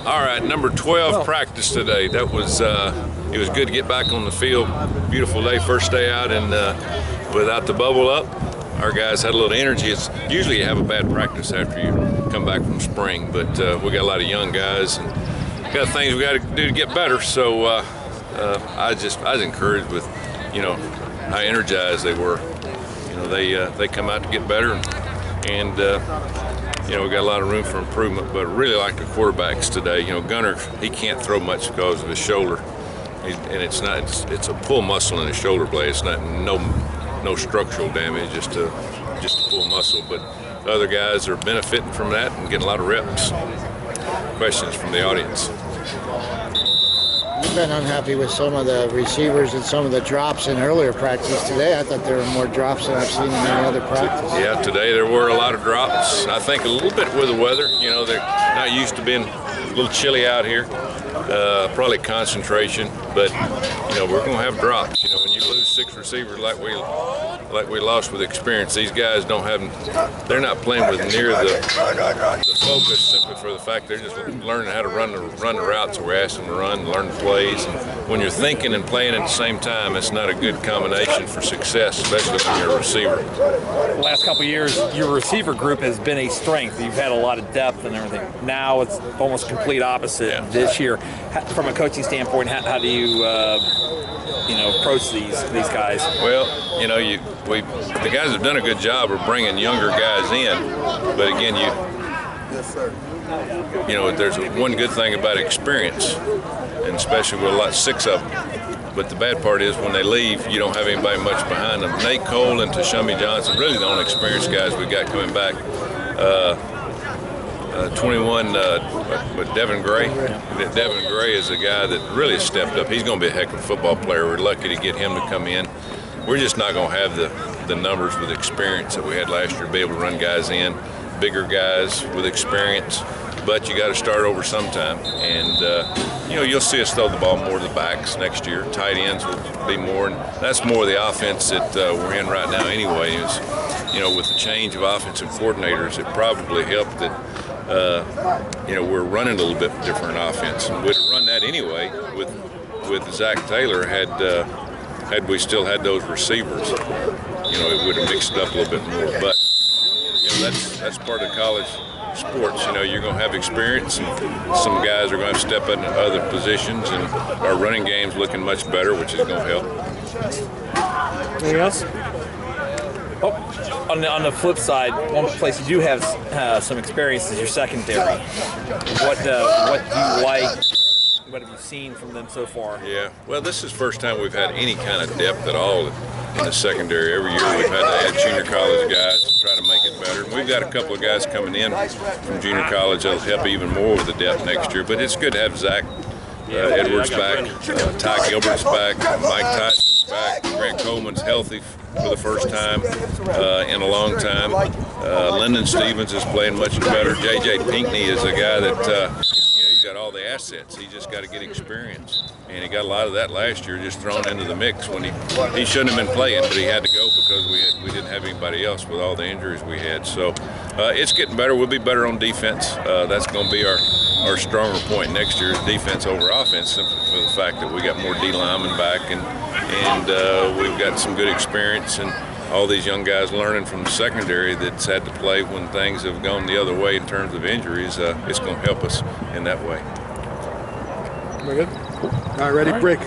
All right, number 12 practice today. That was it was good to get back on the field. Beautiful day, first day out, and without the bubble up, our guys had a little energy. It's usually you have a bad practice after you come back from spring, but we got a lot of young guys and got things we got to do to get better. So I was encouraged with how energized they were. They come out to get better, and we got a lot of room for improvement, but really like the quarterbacks today. Gunner, he can't throw much because of his shoulder, and it's a pull muscle in his shoulder blade. It's not no structural damage, just a pull muscle. But the other guys are benefiting from that and getting a lot of reps. Questions from the audience? You've been unhappy with some of the receivers and some of the drops in earlier practices today. I thought there were more drops than I've seen in any other practice. Yeah, today there were a lot of drops. I think a little bit with the weather. They're not used to being a little chilly out here. Probably concentration, but we're going to have drops. When you lose 6 receivers like we lost with experience, these guys they're not playing with near the focus, simply for the fact they're just learning how to run the routes we're asking them to run, learn the plays. And when you're thinking and playing at the same time, it's not a good combination for success, especially when you're a receiver. The last couple of years, your receiver group has been a strength. You've had a lot of depth and everything. Now it's almost complete opposite this year. From a coaching standpoint, how do you approach these guys? Well, the guys have done a good job of bringing younger guys in, but again, there's one good thing about experience, and especially with 6 of them. But the bad part is when they leave, you don't have anybody much behind them. Nate Cole and Tashumi Johnson, really the only experienced guys we got coming back. 21, but Devin Gray. Devin Gray is a guy that really stepped up. He's going to be a heck of a football player. We're lucky to get him to come in. We're just not going to have the numbers with experience that we had last year, be able to run guys in, bigger guys with experience. But you got to start over sometime. And, you'll see us throw the ball more to the backs next year. Tight ends will be more. And that's more of the offense that we're in right now anyway. Is, with the change of offensive coordinators, it probably helped that we're running a little bit different offense, and we'd have run that anyway with Zach Taylor had we still had those receivers. It would have mixed it up a little bit more. But that's part of college sports. You're going to have experience, and some guys are going to step into other positions, and our running game's looking much better, which is going to help. Anything else? Oh, on the flip side, one place you do have some experience is your secondary. What do you like? What have you seen from them so far? Yeah, well, this is the first time we've had any kind of depth at all in the secondary. Every year we've had to add junior college guys to try to make it better. And we've got a couple of guys coming in from junior college that'll help even more with the depth next year. But it's good to have Zach Edwards back, Ty Gilbert's back, Mike Tyson's back, Grant Coleman's healthy for the first time in a long time. Lyndon Stevens is playing much better. J.J. Pinckney is a guy that he's got all the assets. He just got to get experience, and he got a lot of that last year just thrown into the mix when he shouldn't have been playing, but he had to go because we didn't have anybody else with all the injuries we had. So it's getting better. We'll be better on defense. That's going to be our stronger point next year is defense over offense, simply for the fact that we got more D linemen back, and we've got some good experience, and all these young guys learning from the secondary that's had to play when things have gone the other way in terms of injuries. It's going to help us in that way. We're good. All right, ready, break.